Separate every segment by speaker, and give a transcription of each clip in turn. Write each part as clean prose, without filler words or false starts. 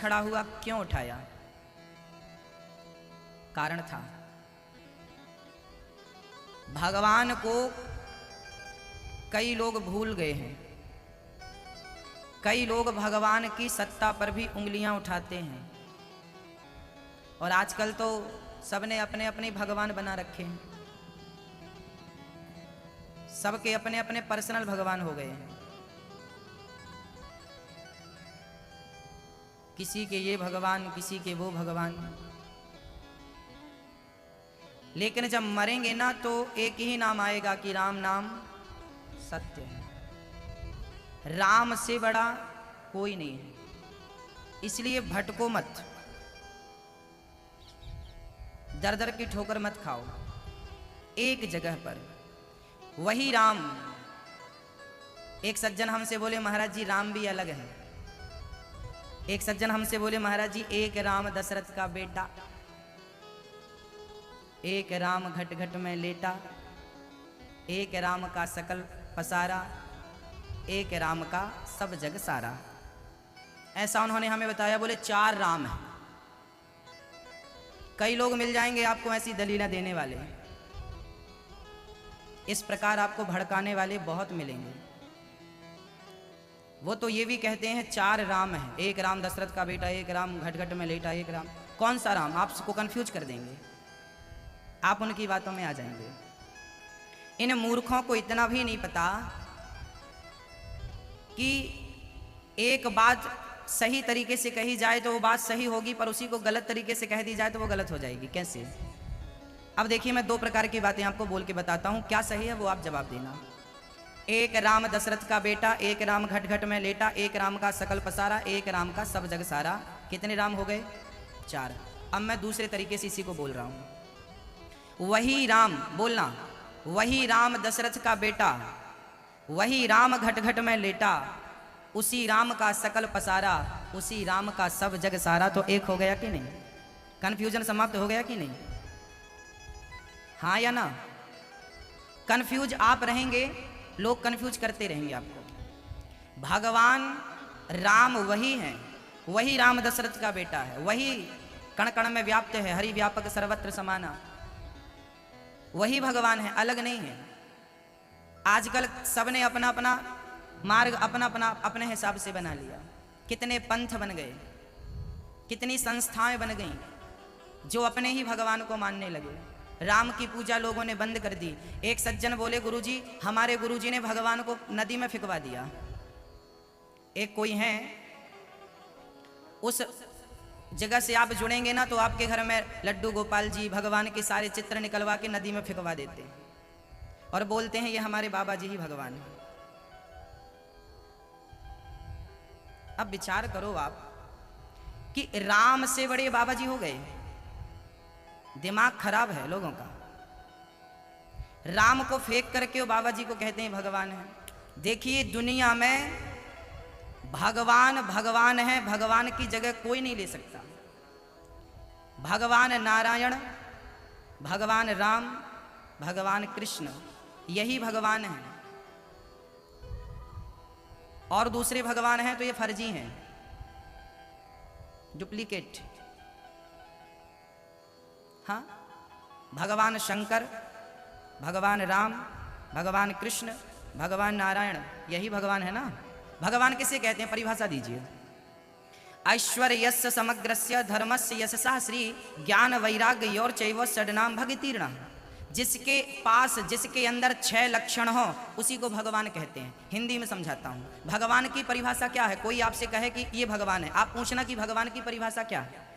Speaker 1: खड़ा हुआ, क्यों उठाया? कारण था, भगवान को कई लोग भूल गए हैं। कई लोग भगवान की सत्ता पर भी उंगलियां उठाते हैं, और आजकल तो सबने अपने अपने भगवान बना रखे हैं। सबके अपने अपने पर्सनल भगवान हो गए हैं। किसी के ये भगवान, किसी के वो भगवान। लेकिन जब मरेंगे ना तो एक ही नाम आएगा कि राम नाम सत्य है। राम से बड़ा कोई नहीं है। इसलिए भटको मत, दर दर की ठोकर मत खाओ। एक जगह पर वही राम। एक सज्जन हमसे बोले, महाराज जी राम भी अलग है। एक सज्जन हमसे बोले, महाराज जी एक राम दशरथ का बेटा, एक राम घट घट में लेटा, एक राम का सकल पसारा, एक राम का सब जग सारा। ऐसा उन्होंने हमें बताया। बोले 4 राम हैं। कई लोग मिल जाएंगे आपको ऐसी दलीलें देने वाले, इस प्रकार आपको भड़काने वाले बहुत मिलेंगे। वो तो ये भी कहते हैं 4 राम हैं, एक राम दशरथ का बेटा, एक राम घट घट में लेटा, एक राम। कौन सा राम? आपको कंफ्यूज कर देंगे, आप उनकी बातों में आ जाएंगे। इन मूर्खों को इतना भी नहीं पता कि एक बात सही तरीके से कही जाए तो वो बात सही होगी, पर उसी को गलत तरीके से कह दी जाए तो वो गलत हो जाएगी। कैसे? अब देखिए, मैं 2 प्रकार की बातें आपको बोल के बताता हूं, क्या सही है वो आप जवाब देना। एक राम दशरथ का बेटा, एक राम घट घट में लेटा, एक राम का सकल पसारा, एक राम का सब जग सारा। कितने राम हो गए? 4। अब मैं दूसरे तरीके से इसी को बोल रहा हूं। वही राम, बोलना, वही राम दशरथ का बेटा, वही राम घट घट में लेटा, उसी राम का सकल पसारा, उसी राम का सब जग सारा। तो एक हो गया कि नहीं? कंफ्यूजन समाप्त हो गया कि नहीं? हाँ या ना? कंफ्यूज आप रहेंगे, लोग कंफ्यूज करते रहेंगे आपको। भगवान राम वही हैं, वही राम दशरथ का बेटा है, वही कण कण में व्याप्त है, हरि व्यापक सर्वत्र समाना। वही भगवान है, अलग नहीं है। आजकल सबने अपना अपना मार्ग अपना अपना अपने हिसाब से बना लिया। कितने पंथ बन गए, कितनी संस्थाएं बन गईं जो अपने ही भगवान को मानने लगे। राम की पूजा लोगों ने बंद कर दी। एक सज्जन बोले, गुरुजी हमारे गुरुजी ने भगवान को नदी में फेंकवा दिया। एक कोई है, उस जगह से आप जुड़ेंगे ना तो आपके घर में लड्डू गोपाल जी, भगवान के सारे चित्र निकलवा के नदी में फेंकवा देते और बोलते हैं ये हमारे बाबा जी ही भगवान है। अब विचार करो आप कि राम से बड़े बाबा जी हो गए। दिमाग खराब है लोगों का। राम को फेंक करके वो बाबा जी को कहते हैं भगवान है। देखिए दुनिया में भगवान भगवान है, भगवान की जगह कोई नहीं ले सकता। भगवान नारायण, भगवान राम, भगवान कृष्ण, यही भगवान है। और दूसरे भगवान हैं तो ये फर्जी हैं, डुप्लीकेट। हाँ, भगवान शंकर, भगवान राम, भगवान कृष्ण, भगवान नारायण, यही भगवान है ना। भगवान किसे कहते हैं? परिभाषा दीजिए। ऐश्वर्यस्य समग्रस्य धर्मस्य यशसा श्री ज्ञान वैराग्य और चैव षड्नाम भगतीर्ण। जिसके पास, जिसके अंदर 6 लक्षण हो उसी को भगवान कहते हैं। हिंदी में समझाता हूँ। भगवान की परिभाषा क्या है? कोई आपसे कहे कि ये भगवान है, आप पूछना कि भगवान की परिभाषा क्या है।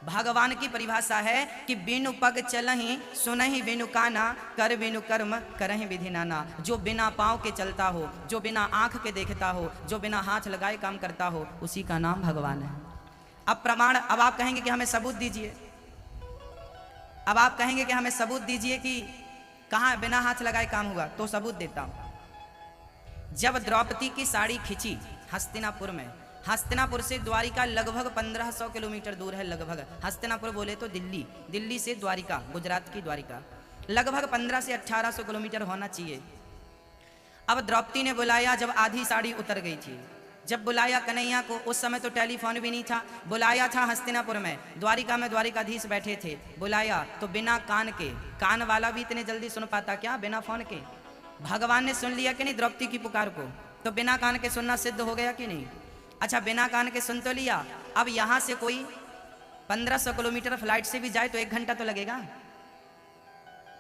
Speaker 1: भगवान की परिभाषा है कि बिनु पग चलहि, सुनहि बिनु काना, कर बिनु कर्म करहि विधि नाना। जो बिना पाँव के चलता हो, जो बिना आँख के देखता हो, जो बिना हाथ लगाए काम करता हो, उसी का नाम भगवान है। अब प्रमाण, अब आप कहेंगे कि हमें सबूत दीजिए। अब आप कहेंगे कि हमें सबूत दीजिए कि कहाँ बिना हाथ लगाए काम हुआ, तो सबूत देता हूँ। जब द्रौपदी की साड़ी खिंची हस्तिनापुर में, हस्तिनापुर से द्वारिका लगभग 1500 किलोमीटर दूर है। लगभग हस्तिनापुर बोले तो दिल्ली, दिल्ली से द्वारिका, गुजरात की द्वारिका लगभग 1500 से 1800 किलोमीटर होना चाहिए। अब द्रौपदी ने बुलाया जब आधी साड़ी उतर गई थी, जब बुलाया कन्हैया को, उस समय तो टेलीफोन भी नहीं था, बुलाया था हस्तिनापुर में, द्वारिका में द्वारिकाधीश बैठे थे, बुलाया तो बिना कान के, कान वाला भी इतने जल्दी सुन पाता क्या बिना फोन के? भगवान ने सुन लिया कि नहीं द्रौपदी की पुकार को? तो बिना कान के सुनना सिद्ध हो गया कि नहीं? अच्छा, बिना कान के सुन तो लिया, अब यहां से कोई 1500 किलोमीटर फ्लाइट से भी जाए तो 1 घंटा तो लगेगा।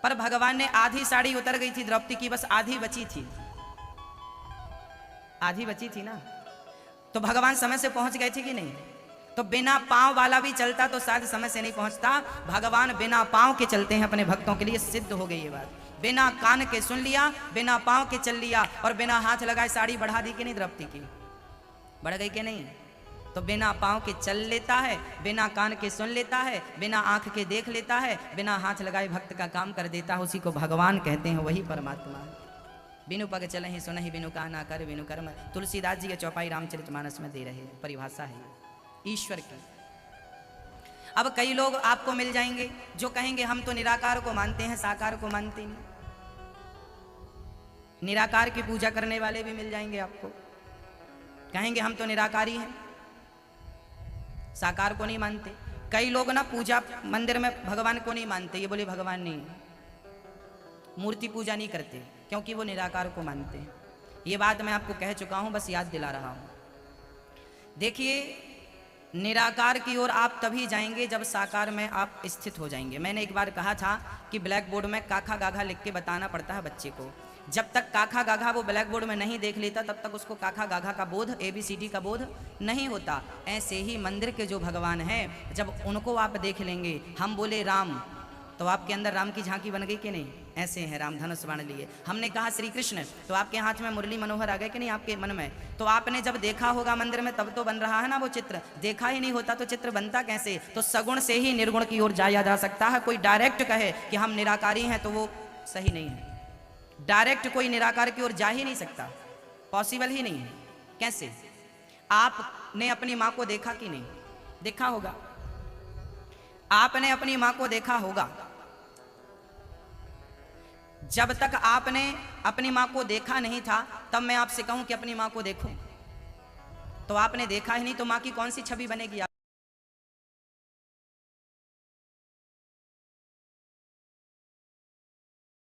Speaker 1: पर भगवान ने आधी साड़ी उतर गई थी द्रौपदी की, बस आधी बची थी, आधी बची थी ना, तो भगवान समय से पहुंच गए थे कि नहीं? तो बिना पांव वाला भी चलता तो शायद समय से नहीं पहुंचता, भगवान बिना पांव के चलते हैं अपने भक्तों के लिए, सिद्ध हो गई ये बात। बिना कान के सुन लिया, बिना पांव के चल लिया, और बिना हाथ लगाए साड़ी बढ़ा दी कि नहीं द्रौपदी की? बढ़ गई कि नहीं? तो बिना पांव के चल लेता है, बिना कान के सुन लेता है, बिना आंख के देख लेता है, बिना हाथ लगाए भक्त का काम कर देता है, उसी को भगवान कहते हैं, वही परमात्मा है। बिनु पग चल ही सुन ही, बिनु कहा ना कर बिनु कर्म, तुलसीदास जी के चौपाई रामचरितमानस में दे रहे परिभाषा है ईश्वर की। अब कई लोग आपको मिल जाएंगे जो कहेंगे हम तो निराकार को मानते हैं, साकार को मानते नहीं। निराकार की पूजा करने वाले भी मिल जाएंगे आपको, कहेंगे हम तो निराकारी हैं, साकार को नहीं मानते। कई लोग ना पूजा मंदिर में भगवान को नहीं मानते, ये बोले भगवान नहीं, मूर्ति पूजा नहीं करते, क्योंकि वो निराकार को मानते हैं। ये बात मैं आपको कह चुका हूं, बस याद दिला रहा हूं। देखिए, निराकार की ओर आप तभी जाएंगे जब साकार में आप स्थित हो जाएंगे। मैंने एक बार कहा था कि ब्लैक बोर्ड में काखा गाघा लिख के बताना पड़ता है बच्चे को। जब तक काखा गाघा वो ब्लैक बोर्ड में नहीं देख लेता, तब तक उसको काखा गाघा का बोध, ABCD का बोध नहीं होता। ऐसे ही मंदिर के जो भगवान हैं, जब उनको आप देख लेंगे, हम बोले राम, तो आपके अंदर राम की झांकी बन गई कि नहीं? ऐसे हैं राम, धनुष बाण लिए। हमने कहा श्री कृष्ण, तो आपके हाथ में मुरली मनोहर आ गए कि नहीं आपके मन में? तो आपने जब देखा होगा मंदिर में, तब तो बन रहा है ना वो चित्र। देखा ही नहीं होता तो चित्र बनता कैसे? तो सगुण से ही निर्गुण की ओर जाया जा सकता है। कोई डायरेक्ट कहे कि हम निराकारी हैं तो वो सही नहीं है। डायरेक्ट कोई निराकार की ओर जा ही नहीं सकता, पॉसिबल ही नहीं है। कैसे? आपने अपनी माँ को देखा कि नहीं? देखा होगा, आपने अपनी माँ को देखा होगा। जब तक आपने अपनी माँ को देखा नहीं था, तब मैं आपसे कहूं कि अपनी माँ को देखो, तो आपने देखा ही नहीं, तो माँ की कौन सी छवि बनेगी?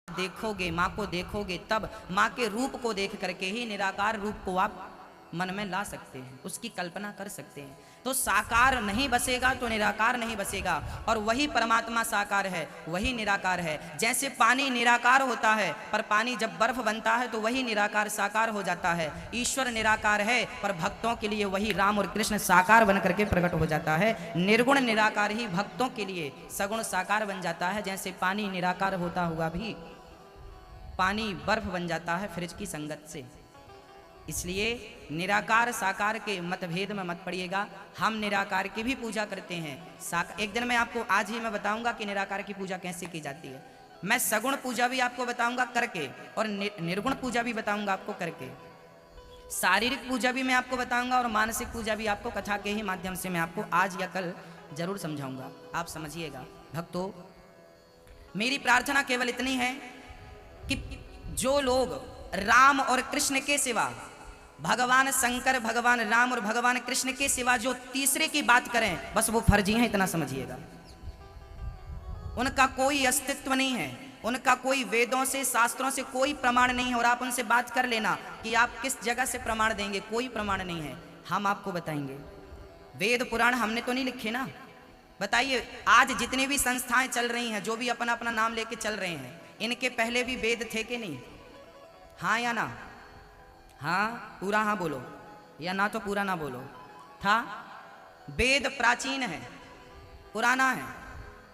Speaker 1: देखोगे, माँ को देखोगे, तब माँ के रूप को देख करके ही निराकार रूप को आप मन में ला सकते हैं, उसकी कल्पना कर सकते हैं। तो साकार नहीं बसेगा तो निराकार नहीं बसेगा, और वही परमात्मा साकार है, वही निराकार है। जैसे पानी निराकार होता है, पर पानी जब बर्फ बनता है तो वही निराकार साकार हो जाता है। ईश्वर निराकार है, पर भक्तों के लिए वही राम और कृष्ण साकार बन करके प्रकट हो जाता है। निर्गुण निराकार ही भक्तों के लिए सगुण साकार बन जाता है। जैसे पानी निराकार होता हुआ भी पानी बर्फ बन जाता है फ्रिज की संगत से। इसलिए निराकार साकार के मतभेद में मत पड़िएगा। हम निराकार की भी पूजा करते हैं। एक दिन मैं आपको, आज ही मैं बताऊंगा कि निराकार की पूजा कैसे की जाती है। मैं सगुण पूजा भी आपको बताऊंगा करके, और निर्गुण पूजा भी बताऊंगा आपको करके। शारीरिक पूजा भी मैं आपको बताऊंगा, और मानसिक पूजा भी आपको कथा के ही माध्यम से मैं आपको आज या कल जरूर समझाऊंगा। आप समझिएगा भक्तों, मेरी प्रार्थना केवल इतनी है कि जो लोग राम और कृष्ण के सिवा, भगवान शंकर, भगवान राम और भगवान कृष्ण के सिवा जो तीसरे की बात करें, बस वो फर्जी हैं, इतना समझिएगा। उनका कोई अस्तित्व नहीं है, उनका कोई वेदों से, शास्त्रों से कोई प्रमाण नहीं है। और आप उनसे बात कर लेना कि आप किस जगह से प्रमाण देंगे, कोई प्रमाण नहीं है। हम आपको बताएंगे। वेद पुराण हमने तो नहीं लिखे ना। बताइए, आज जितनी भी संस्थाएं चल रही हैं, जो भी अपना अपना नाम लेके चल रहे हैं, इनके पहले भी वेद थे कि नहीं? हाँ या ना? हाँ, पूरा हाँ बोलो, या ना तो पूरा ना बोलो। था। वेद प्राचीन है, पुराना है।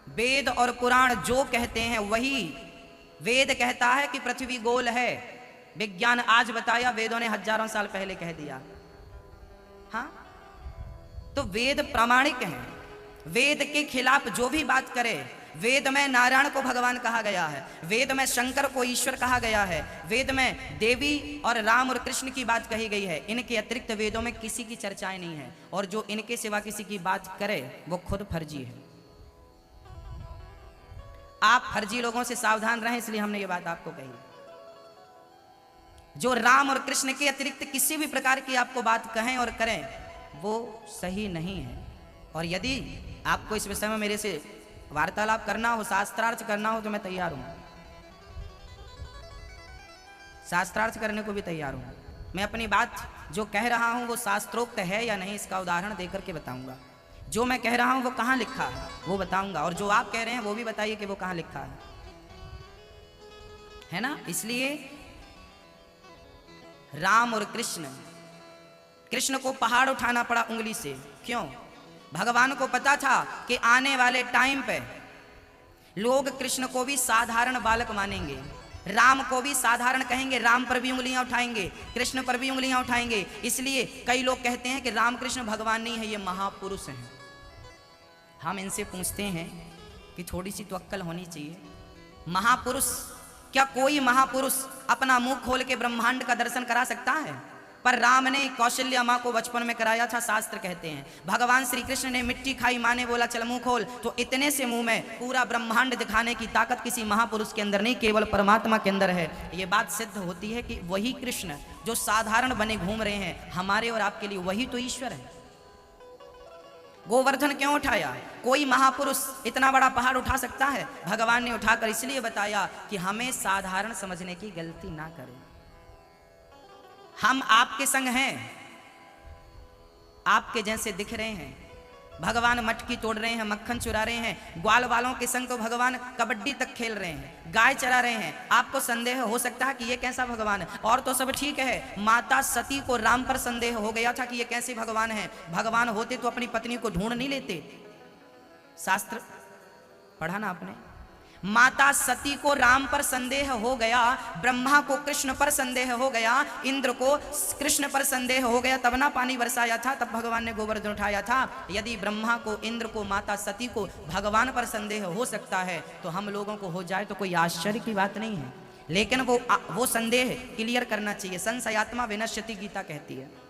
Speaker 1: वेद और पुराण जो कहते हैं वही। वेद कहता है कि पृथ्वी गोल है, विज्ञान आज बताया, वेदों ने हजारों साल पहले कह दिया। हाँ, तो वेद प्रामाणिक है। वेद के खिलाफ जो भी बात करे, वेद में नारायण को भगवान कहा गया है, वेद में शंकर को ईश्वर कहा गया है, वेद में देवी और राम और कृष्ण की बात कही गई है। इनके अतिरिक्त वेदों में किसी की चर्चाएं नहीं है, और जो इनके सिवा किसी की बात करे वो खुद फर्जी है। आप फर्जी लोगों से सावधान रहें, इसलिए हमने ये बात आपको कही। जो राम और कृष्ण के अतिरिक्त किसी भी प्रकार की आपको बात कहें और करें वो सही नहीं है। और यदि आपको इस विषय में मेरे से वार्तालाप करना हो, शास्त्रार्थ करना हो, तो मैं तैयार हूं, शास्त्रार्थ करने को भी तैयार हूं। मैं अपनी बात जो कह रहा हूं वो शास्त्रोक्त है या नहीं इसका उदाहरण देकर के बताऊंगा। जो मैं कह रहा हूं वो कहां लिखा है वो बताऊंगा, और जो आप कह रहे हैं वो भी बताइए कि वो कहां लिखा है ना। इसलिए राम और कृष्ण को पहाड़ उठाना पड़ा उंगली से। क्यों? भगवान को पता था कि आने वाले टाइम पे लोग कृष्ण को भी साधारण बालक मानेंगे, राम को भी साधारण कहेंगे, राम पर भी उंगलियां उठाएंगे, कृष्ण पर भी उंगलियां उठाएंगे। इसलिए कई लोग कहते हैं कि राम कृष्ण भगवान नहीं है, ये महापुरुष हैं। हम इनसे पूछते हैं कि थोड़ी सी तो अक्ल होनी चाहिए। महापुरुष, क्या कोई महापुरुष अपना मुंह खोल के ब्रह्मांड का दर्शन करा सकता है? पर राम ने कौशल्या माँ को बचपन में कराया था, शास्त्र कहते हैं। भगवान श्री कृष्ण ने मिट्टी खाई, माँ ने बोला चल मुंह खोल, तो इतने से मुंह में पूरा ब्रह्मांड दिखाने की ताकत किसी महापुरुष के अंदर नहीं, केवल परमात्मा के अंदर है। ये बात सिद्ध होती है कि वही कृष्ण जो साधारण बने घूम रहे हैं हमारे और आपके लिए, वही तो ईश्वर है। गोवर्धन क्यों उठाया? कोई महापुरुष इतना बड़ा पहाड़ उठा सकता है? भगवान ने उठाकर इसलिए बताया कि हमें साधारण समझने की गलती ना करें। हम आपके संग हैं, आपके जैसे दिख रहे हैं। भगवान मटकी तोड़ रहे हैं, मक्खन चुरा रहे हैं, ग्वाल वालों के संग तो भगवान कबड्डी तक खेल रहे हैं, गाय चरा रहे हैं। आपको संदेह हो सकता है कि ये कैसा भगवान है? और तो सब ठीक है, माता सती को राम पर संदेह हो गया था कि ये कैसे भगवान है। भगवान होते तो अपनी पत्नी को ढूंढ नहीं लेते। शास्त्र पढ़ा ना आपने? माता सती को राम पर संदेह हो गया, ब्रह्मा को कृष्ण पर संदेह हो गया, इंद्र को कृष्ण पर संदेह हो गया, तब ना पानी बरसाया था, तब भगवान ने गोवर्धन उठाया था। यदि ब्रह्मा को, इंद्र को, माता सती को भगवान पर संदेह हो सकता है तो हम लोगों को हो जाए तो कोई आश्चर्य की बात नहीं है। लेकिन वो संदेह क्लियर करना चाहिए। संशयात्मा विनश्यति, गीता कहती है।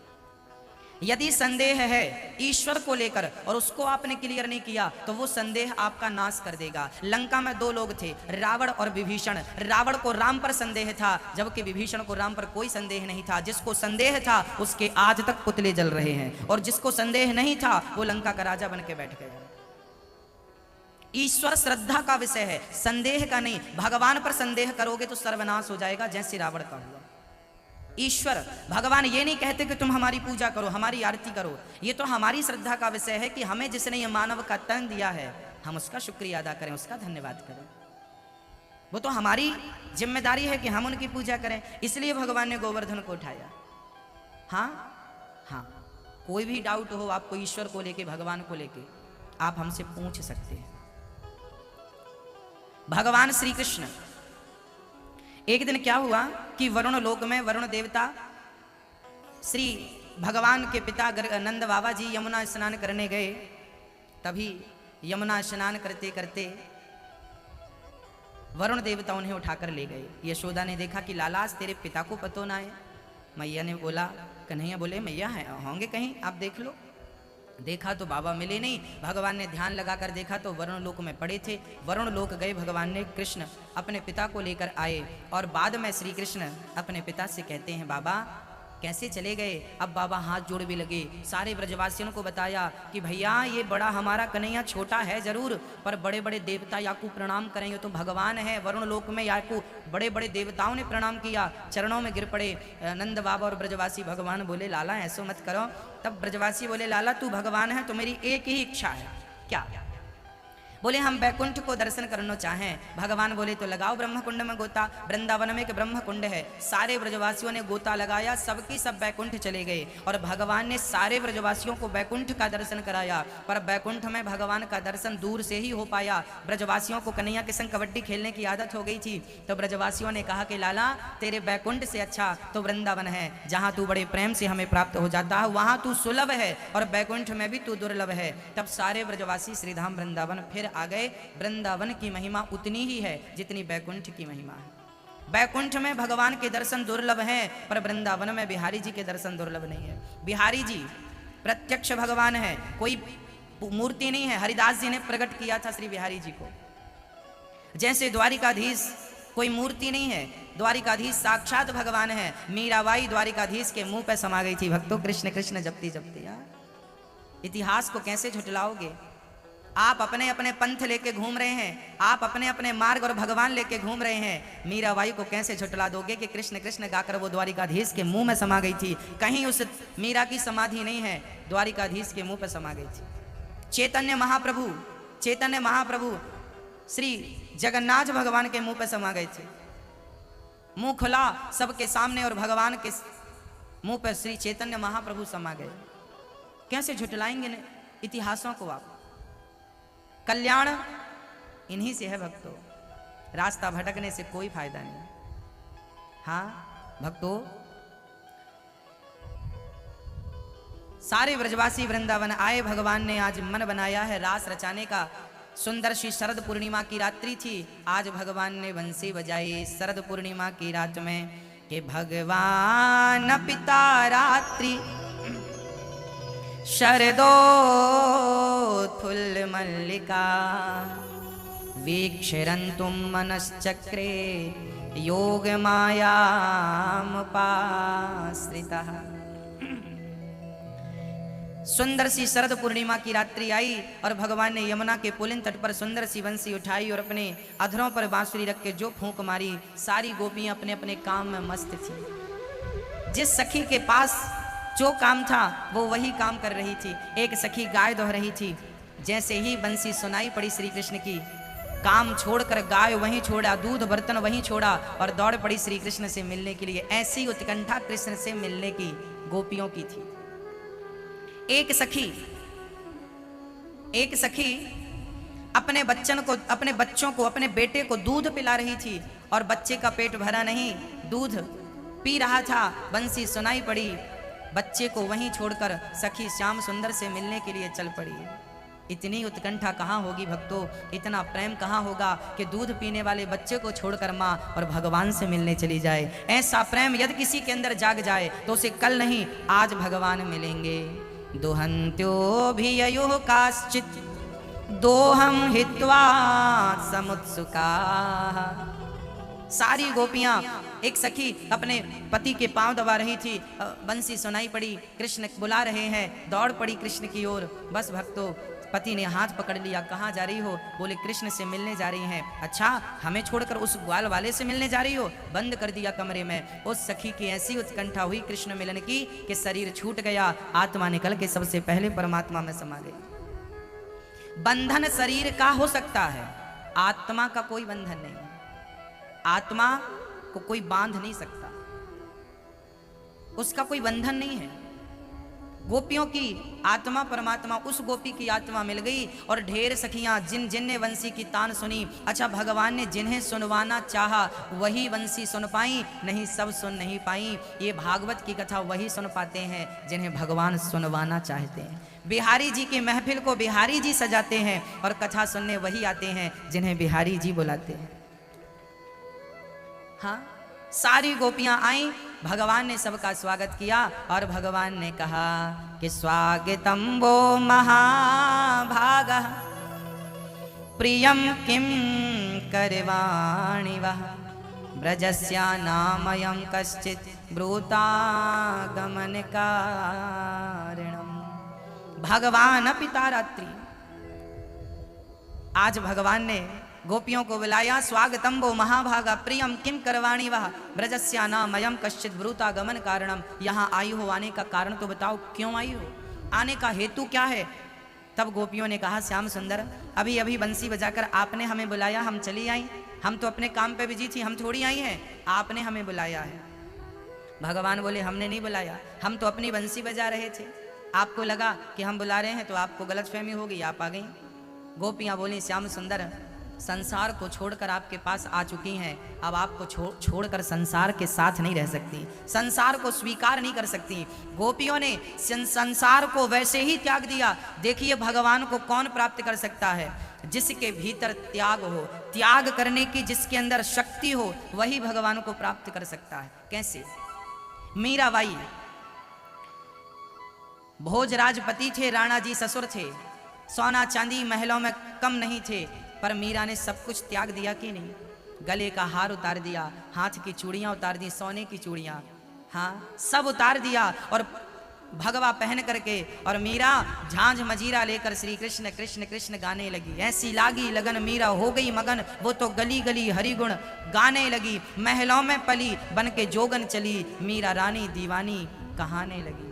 Speaker 1: यदि संदेह है ईश्वर को लेकर और उसको आपने क्लियर नहीं किया तो वो संदेह आपका नाश कर देगा। लंका में दो लोग थे, रावण और विभीषण। रावण को राम पर संदेह था, जबकि विभीषण को राम पर कोई संदेह नहीं था। जिसको संदेह था उसके आज तक पुतले जल रहे हैं, और जिसको संदेह नहीं था वो लंका का राजा बन के बैठ गया। ईश्वर श्रद्धा का विषय है, संदेह का नहीं। भगवान पर संदेह करोगे तो सर्वनाश हो जाएगा, जैसे रावण का हुआ। ईश्वर, भगवान ये नहीं कहते कि तुम हमारी पूजा करो, हमारी आरती करो। ये तो हमारी श्रद्धा का विषय है कि हमें जिसने ये मानव का तन दिया है हम उसका शुक्रिया अदा करें, उसका धन्यवाद करें। वो तो हमारी जिम्मेदारी है कि हम उनकी पूजा करें। इसलिए भगवान ने गोवर्धन को उठाया। हाँ, कोई भी डाउट हो आपको ईश्वर को लेके, भगवान को लेके, आप हमसे पूछ सकते हैं। भगवान श्री कृष्ण, एक दिन क्या हुआ कि वरुण लोक में वरुण देवता श्री भगवान के पिता नंद बाबा जी यमुना स्नान करने गए। तभी यमुना स्नान करते करते वरुण देवता उन्हें उठाकर ले गए। यशोदा ने देखा कि लालास तेरे पिता को पतो ना है। मैया ने बोला, कन्हैया बोले मैया है होंगे कहीं, आप देख लो। देखा तो बाबा मिले नहीं। भगवान ने ध्यान लगाकर देखा तो वरुण लोक में पड़े थे। वरुण लोक गए, भगवान ने कृष्ण अपने पिता को लेकर आए, और बाद में श्री कृष्ण अपने पिता से कहते हैं बाबा कैसे चले गए। अब बाबा हाथ जोड़ भी लगे। सारे ब्रजवासियों को बताया कि भैया ये बड़ा हमारा कन्हैया छोटा है जरूर, पर बड़े बड़े देवता याकू प्रणाम करेंगे तो भगवान है। वरुण लोक में याकू बड़े बड़े देवताओं ने प्रणाम किया, चरणों में गिर पड़े नंद बाबा और ब्रजवासी। भगवान बोले लाला ऐसो मत करो। तब ब्रजवासी बोले लाला तू भगवान है तो मेरी एक ही इच्छा है। क्या? बोले हम बैकुंठ को दर्शन करना चाहें। भगवान बोले तो लगाओ ब्रह्म कुंड में गोता। वृंदावन में एक ब्रह्म कुंड है। सारे ब्रजवासियों ने गोता लगाया, सबकी सब बैकुंठ चले गए, और भगवान ने सारे ब्रजवासियों को बैकुंठ का दर्शन कराया। पर बैकुंठ में भगवान का दर्शन दूर से ही हो पाया। ब्रजवासियों को कन्हैया के संग कबड्डी खेलने की आदत हो गई थी, तो ब्रजवासियों ने कहा कि लाला तेरे बैकुंठ से अच्छा तो वृंदावन है, जहाँ तू बड़े प्रेम से हमें प्राप्त हो जाता है, वहाँ तू सुलभ है और बैकुंठ में भी तू दुर्लभ है। तब सारे ब्रजवासी श्रीधाम वृंदावन फिर आ गए। वृंदावन की महिमा उतनी ही है जितनी बैकुंठ की महिमा है। बैकुंठ में भगवान के दर्शन दुर्लभ हैं, पर वृंदावन में बिहारी जी के दर्शन दुर्लभ नहीं है। बिहारी जी प्रत्यक्ष भगवान है, कोई मूर्ति नहीं है। हरिदास जी ने प्रकट किया था श्री बिहारी जी को। जैसे द्वारिकाधीश कोई मूर्ति नहीं है, द्वारिकाधीश साक्षात भगवान है। मीराबाई द्वारिकाधीश के मुंह पे समा गई थी। भक्तों, कृष्ण कृष्ण जपती जपती यार इतिहास को कैसे झुठलाओगे? आप अपने अपने पंथ लेके घूम रहे हैं, आप अपने अपने मार्ग और भगवान लेके घूम रहे हैं। मीराबाई को कैसे झुठला दोगे कि कृष्ण कृष्ण गाकर वो द्वारिकाधीश के मुंह में समा गई थी? कहीं उस मीरा की समाधि नहीं है, द्वारिकाधीश के मुंह पे समा गई थी। चैतन्य महाप्रभु श्री जगन्नाथ भगवान के मुंह पे समा गए थे। मुंह खुला सबके सामने और भगवान के मुंह पर श्री चैतन्य महाप्रभु समा गए। कैसे झुठलाएंगे ने इतिहासों को आप? कल्याण इन्हीं से है भक्तों, रास्ता भटकने से कोई फायदा नहीं। हाँ भक्तों, सारे ब्रजवासी वृंदावन आए। भगवान ने आज मन बनाया है रास रचाने का। सुंदर सी शरद पूर्णिमा की रात्रि थी। आज भगवान ने बंसी बजाई शरद पूर्णिमा की रात में कि भगवान पिता रात्रि शरदोत्फुल्ल मल्लिका वीक्षरन्तुं मनश्चक्रे योग मायामुपाश्रितः। सुंदर सी शरद पूर्णिमा की रात्रि आई और भगवान ने यमुना के पुलिन तट पर सुंदर सी बंसी उठाई और अपने अधरों पर बांसुरी रख के जो फूंक मारी, सारी गोपियां अपने अपने काम में मस्त थी। जिस सखी के पास जो काम था वो वही काम कर रही थी। एक सखी गाय दोह रही थी। जैसे ही बंसी सुनाई पड़ी श्री कृष्ण की, काम छोड़कर गाय वहीं छोड़ा, दूध बर्तन वहीं छोड़ा और दौड़ पड़ी श्री कृष्ण से मिलने के लिए। ऐसी उत्कंठा कृष्ण से मिलने की गोपियों की थी। एक सखी अपने बच्चों को अपने बेटे को दूध पिला रही थी और बच्चे का पेट भरा नहीं, दूध पी रहा था। बंसी सुनाई पड़ी, बच्चे को वहीं छोड़कर सखी श्याम सुंदर से मिलने के लिए चल पड़ी। इतनी उत्कंठा कहाँ होगी भक्तों, इतना प्रेम कहाँ होगा कि दूध पीने वाले बच्चे को छोड़कर माँ और भगवान से मिलने चली जाए। ऐसा प्रेम यदि किसी के अंदर जाग जाए तो उसे कल नहीं आज भगवान मिलेंगे। दुहन्त्यो भी ययुः काश्चित् दोहम हित्वा समुत्सुकाः। सारी गोपियां, एक सखी अपने पति के पांव दबा रही थी। बंसी सुनाई पड़ी, कृष्ण बुला रहे हैं, दौड़ पड़ी कृष्ण की ओर। बस भक्तों, पति ने हाथ पकड़ लिया। कहाँ जा रही हो? बोले कृष्ण से मिलने जा रही हैं। अच्छा, हमें छोड़कर उस ग्वाल वाले से मिलने जा रही हो? बंद कर दिया कमरे में। उस सखी की ऐसी उत्कंठा हुई कृष्ण मिलन की कि शरीर छूट गया, आत्मा निकल के सबसे पहले परमात्मा में समा गई। बंधन शरीर का हो सकता है, आत्मा का कोई बंधन नहीं। आत्मा को कोई बांध नहीं सकता, उसका कोई बंधन नहीं है। गोपियों की आत्मा परमात्मा, उस गोपी की आत्मा मिल गई और ढेर सखियां जिनने बंसी की तान सुनी। अच्छा, भगवान ने जिन्हें सुनवाना चाहा वही बंसी सुन पाई, नहीं सब सुन नहीं पाई। ये भागवत की कथा वही सुन पाते हैं जिन्हें भगवान सुनवाना चाहते हैं। बिहारी जी की महफिल को बिहारी जी सजाते हैं और कथा सुनने वही आते हैं जिन्हें बिहारी जी बुलाते हैं। हाँ, सारी गोपियां आईं, भगवान ने सबका स्वागत किया और भगवान ने कहा कि स्वागतम वो महाभागः प्रियम किम करवाणि वः ब्रजस्या नामयं कश्चित् ब्रूतागमन कारणम्। भगवान पिता रात्रि, आज भगवान ने गोपियों को बुलाया। स्वागतम वो महाभागा प्रियम किम करवाणी वह ब्रजस्या नामयं कश्चित् ब्रूतागमन कारणम। यहाँ आई हो, आने का कारण तो बताओ, क्यों आई हो, आने का हेतु क्या है? तब गोपियों ने कहा, श्याम सुंदर, अभी अभी बंसी बजाकर आपने हमें बुलाया, हम चली आई। हम तो अपने काम पे बिजी थी, हम थोड़ी आई हैं, आपने हमें बुलाया है। भगवान बोले, हमने नहीं बुलाया, हम तो अपनी बंसी बजा रहे थे। आपको लगा कि हम बुला रहे हैं तो आपको गलतफहमी हो गई, आप आ गई। गोपियाँ बोली, श्याम सुंदर, संसार को छोड़कर आपके पास आ चुकी हैं, अब आपको छोड़कर संसार के साथ नहीं रह सकती, संसार को स्वीकार नहीं कर सकती। गोपियों ने संसार को वैसे ही त्याग दिया। देखिए, भगवान को कौन प्राप्त कर सकता है? जिसके भीतर त्याग हो, त्याग करने की जिसके अंदर शक्ति हो, वही भगवान को प्राप्त कर सकता है। कैसे? मीराबाई भोजराजपति थे, राणा जी ससुर थे, सोना चांदी महलों में कम नहीं थे, पर मीरा ने सब कुछ त्याग दिया कि नहीं? गले का हार उतार दिया, हाथ की चूड़ियां उतार दी, सोने की चूड़ियां, हाँ सब उतार दिया और भगवा पहन करके और मीरा झांझ मजीरा लेकर श्री कृष्ण कृष्ण कृष्ण गाने लगी। ऐसी लागी लगन मीरा हो गई मगन, वो तो गली गली हरि गुण गाने लगी। महलों में पली बन के जोगन चली, मीरा रानी दीवानी कहाने लगी।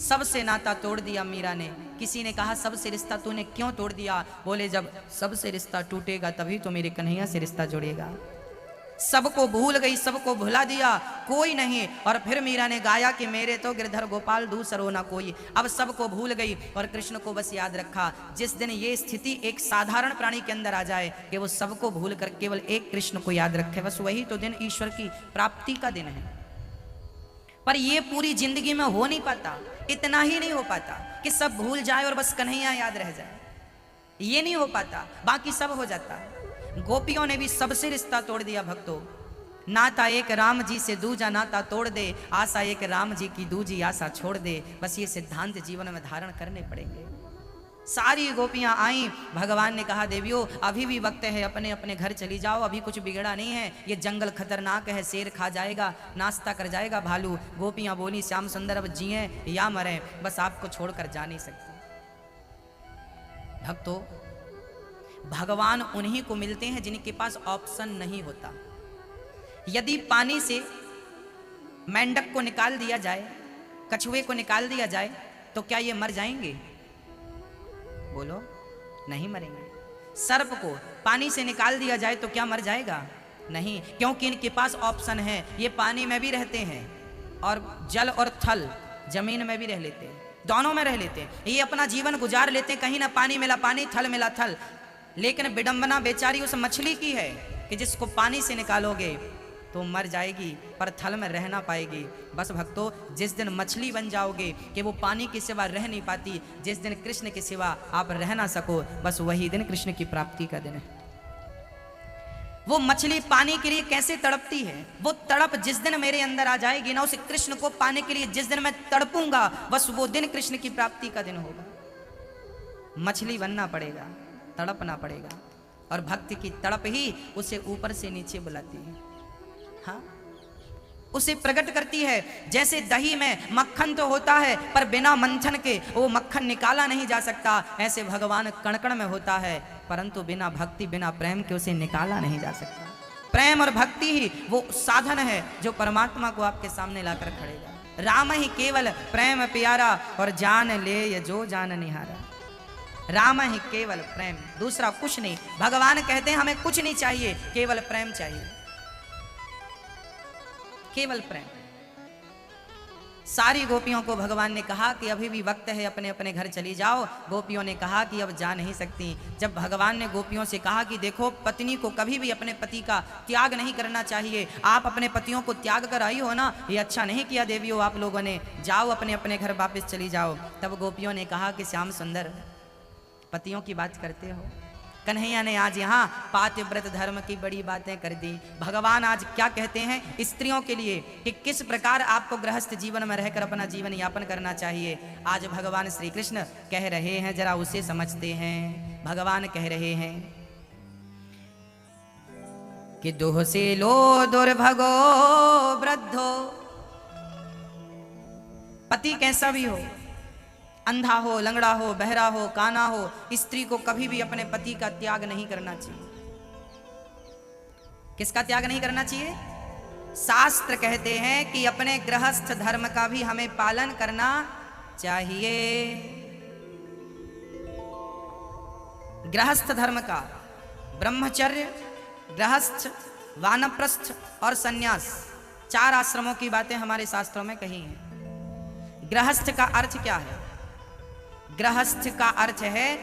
Speaker 1: सबसे नाता तोड़ दिया मीरा ने। किसी ने कहा सबसे रिश्ता तूने क्यों तोड़ दिया? बोले जब सबसे रिश्ता टूटेगा तभी तो मेरे कन्हैया से रिश्ता जुड़ेगा। सबको भूल गई, सबको भुला दिया, कोई नहीं। और फिर मीरा ने गाया कि मेरे तो गिरधर गोपाल दूसरो ना कोई। अब सबको भूल गई और कृष्ण को बस याद रखा। जिस दिन ये स्थिति एक साधारण प्राणी के अंदर आ जाए कि वो सबको भूल कर केवल एक कृष्ण को याद रखे, बस वही तो दिन ईश्वर की प्राप्ति का दिन है। पर ये पूरी जिंदगी में हो नहीं पाता। इतना ही नहीं हो पाता कि सब भूल जाए और बस कन्हैया याद रह जाए, ये नहीं हो पाता, बाकी सब हो जाता। गोपियों ने भी सबसे रिश्ता तोड़ दिया भक्तों। नाता एक राम जी से दूजा नाता तोड़ दे, आशा एक राम जी की दूजी आशा छोड़ दे। बस ये सिद्धांत जीवन में धारण करने पड़ेंगे। सारी गोपियां आई, भगवान ने कहा देवियों अभी भी वक्त है, अपने अपने घर चली जाओ, अभी कुछ बिगड़ा नहीं है। ये जंगल खतरनाक है, शेर खा जाएगा, नाश्ता कर जाएगा भालू। गोपियां बोली श्याम सुंदर अब जिए या मरे, बस आपको छोड़कर जा नहीं सकते। भक्तों भगवान उन्हीं को मिलते हैं जिनके पास ऑप्शन नहीं होता। यदि पानी से मेंढक को निकाल दिया जाए, कछुए को निकाल दिया जाए, तो क्या ये मर जाएंगे? बोलो, नहीं मरेंगे। सर्प को पानी से निकाल दिया जाए तो क्या मर जाएगा? नहीं, क्योंकि इनके पास ऑप्शन है। ये पानी में भी रहते हैं और जल और थल जमीन में भी रह लेते हैं, दोनों में रह लेते हैं। ये अपना जीवन गुजार लेते हैं, कहीं ना पानी मिला पानी, थल मिला थल। लेकिन विडंबना बेचारी उस मछली की है कि जिसको पानी से निकालोगे तो मर जाएगी पर थल में रह ना पाएगी। बस भक्तों जिस दिन मछली बन जाओगे कि वो पानी के सिवा रह नहीं पाती, जिस दिन कृष्ण के सिवा आप रह ना सको, बस वही दिन कृष्ण की प्राप्ति का दिन है। वो मछली पानी के लिए कैसे तड़पती है, वो तड़प जिस दिन मेरे अंदर आ जाएगी ना, उस कृष्ण को पाने के लिए जिस दिन मैं तड़पूंगा, बस वो दिन कृष्ण की प्राप्ति का दिन होगा। मछली बनना पड़ेगा, तड़पना पड़ेगा, और भक्ति की तड़प ही उसे ऊपर से नीचे बुलाती है। हाँ, उसे प्रकट करती है। जैसे दही में मक्खन तो होता है पर बिना मंथन के वो मक्खन निकाला नहीं जा सकता, ऐसे भगवान कण कण में होता है परंतु बिना भक्ति बिना प्रेम के उसे निकाला नहीं जा सकता। प्रेम और भक्ति ही वो साधन है जो परमात्मा को आपके सामने लाकर खड़ेगा। राम ही केवल प्रेम प्यारा और जान ले ये जो जान निहारा। राम ही केवल प्रेम, दूसरा कुछ नहीं। भगवान कहते हैं हमें कुछ नहीं चाहिए, केवल प्रेम चाहिए, केवल प्रेम। सारी गोपियों को भगवान ने कहा कि अभी भी वक्त है, अपने अपने घर चली जाओ। गोपियों ने कहा कि अब जा नहीं सकती। जब भगवान ने गोपियों से कहा कि देखो पत्नी को कभी भी अपने पति का त्याग नहीं करना चाहिए, आप अपने पतियों को त्याग कर आई हो ना, ये अच्छा नहीं किया देवियों आप लोगों ने, जाओ अपने अपने घर वापस चली जाओ। तब गोपियों ने कहा कि श्याम सुंदर पतियों की बात करते हो। कन्हैया ने आज यहाँ पातिव्रत धर्म की बड़ी बातें कर दी। भगवान आज क्या कहते हैं स्त्रियों के लिए कि किस प्रकार आपको गृहस्थ जीवन में रहकर अपना जीवन यापन करना चाहिए। आज भगवान श्री कृष्ण कह रहे हैं, जरा उसे समझते हैं। भगवान कह रहे हैं कि दुह से लो दुर्भगो वृद्धो, पति कैसा भी हो, अंधा हो, लंगड़ा हो, बहरा हो, काना हो, स्त्री को कभी भी अपने पति का त्याग नहीं करना चाहिए। किसका त्याग नहीं करना चाहिए? शास्त्र कहते हैं कि अपने गृहस्थ धर्म का भी हमें पालन करना चाहिए। गृहस्थ धर्म का, ब्रह्मचर्य, गृहस्थ, वानप्रस्थ और सन्यास, 4 आश्रमों की बातें हमारे शास्त्रों में कही हैं। गृहस्थ का अर्थ क्या है? गृहस्थ का अर्थ है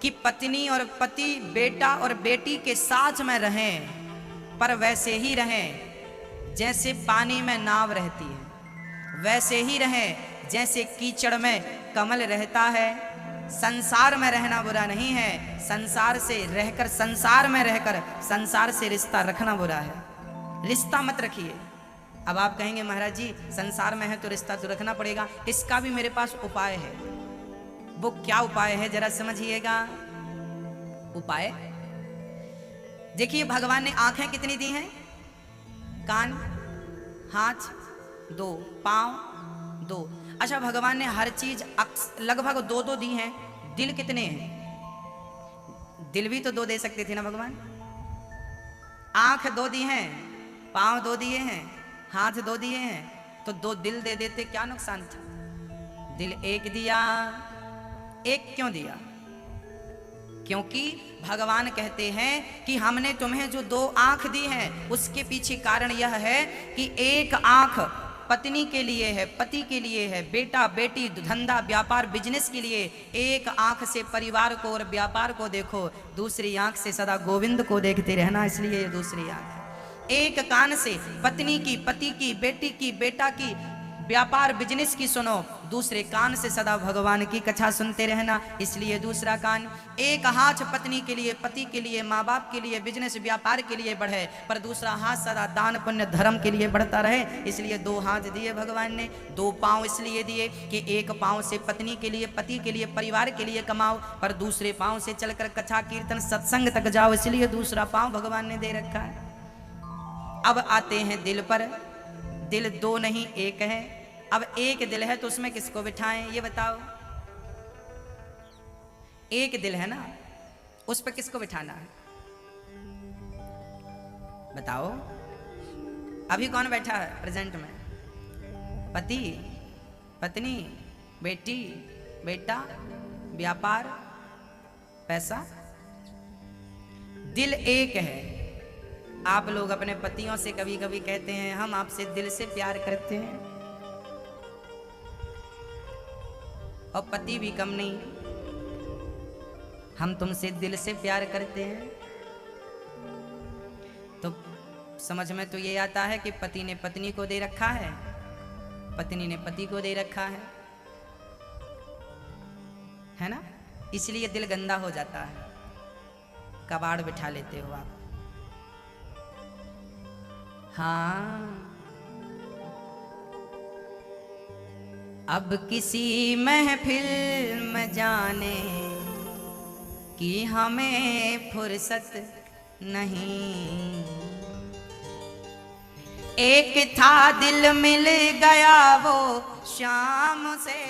Speaker 1: कि पत्नी और पति, बेटा और बेटी के साथ में रहें, पर वैसे ही रहें जैसे पानी में नाव रहती है, वैसे ही रहें जैसे कीचड़ में कमल रहता है। संसार में रहना बुरा नहीं है, संसार से रहकर, संसार में रहकर संसार से रिश्ता रखना बुरा है। रिश्ता मत रखिए। अब आप कहेंगे महाराज जी संसार में है तो रिश्ता तो रखना पड़ेगा। इसका भी मेरे पास उपाय है। वो क्या उपाय है जरा समझिएगा। उपाय देखिए भगवान ने आंखें कितनी दी हैं? कान, हाथ दो, पांव दो। अच्छा भगवान ने हर चीज लगभग दो दो दी हैं। दिल कितने हैं? दिल भी तो दो दे सकते थे ना भगवान। आंख दो दी हैं, पांव दो दिए हैं, हाथ दो दिए हैं, तो दो दिल दे देते, क्या नुकसान था? दिल एक दिया। एक क्यों दिया? क्योंकि भगवान कहते हैं कि हमने तुम्हें जो दो आंख दी है उसके पीछे कारण यह है कि एक आंख पत्नी के लिए है, पति के लिए है, बेटा बेटी धंधा व्यापार बिजनेस के लिए। एक आंख से परिवार को और व्यापार को देखो, दूसरी आंख से सदा गोविंद को देखते रहना, इसलिए ये दूसरी आंख है। एक कान से पत्नी की, पति की, बेटी की, बेटा की, व्यापार बिजनेस की सुनो, दूसरे कान से सदा भगवान की कथा सुनते रहना, इसलिए दूसरा कान। एक हाथ पत्नी के लिए, पति के लिए, माँ बाप के लिए, बिजनेस व्यापार के लिए बढ़े, पर दूसरा हाथ सदा दान पुण्य धर्म के लिए बढ़ता रहे, इसलिए दो हाथ दिए भगवान ने। दो पांव इसलिए दिए कि एक पांव से पत्नी के लिए, पति के लिए, परिवार के लिए कमाओ, पर दूसरे पांव से चलकर कथा कीर्तन सत्संग तक जाओ, इसलिए दूसरा पांव भगवान ने दे रखा है। अब आते हैं दिल पर। दिल दो नहीं एक है। अब एक दिल है तो उसमें किसको बिठाएं ये बताओ? एक दिल है ना, उस पर किसको बिठाना है बताओ? अभी कौन बैठा है प्रेजेंट में? पति, पत्नी, बेटी, बेटा, व्यापार, पैसा। दिल एक है। आप लोग अपने पतियों से कभी कभी कहते हैं हम आपसे दिल से प्यार करते हैं, और पति भी कम नहीं, हम तुमसे दिल से प्यार करते हैं। तो समझ में तो ये आता है कि पति ने पत्नी को दे रखा है, पत्नी ने पति को दे रखा है ना? इसलिए दिल गंदा हो जाता है, कबाड़ बिठा लेते हो आप। हाँ, अब किसी महफिल में जाने की हमें फुर्सत नहीं। एक था दिल मिल गया वो शाम से,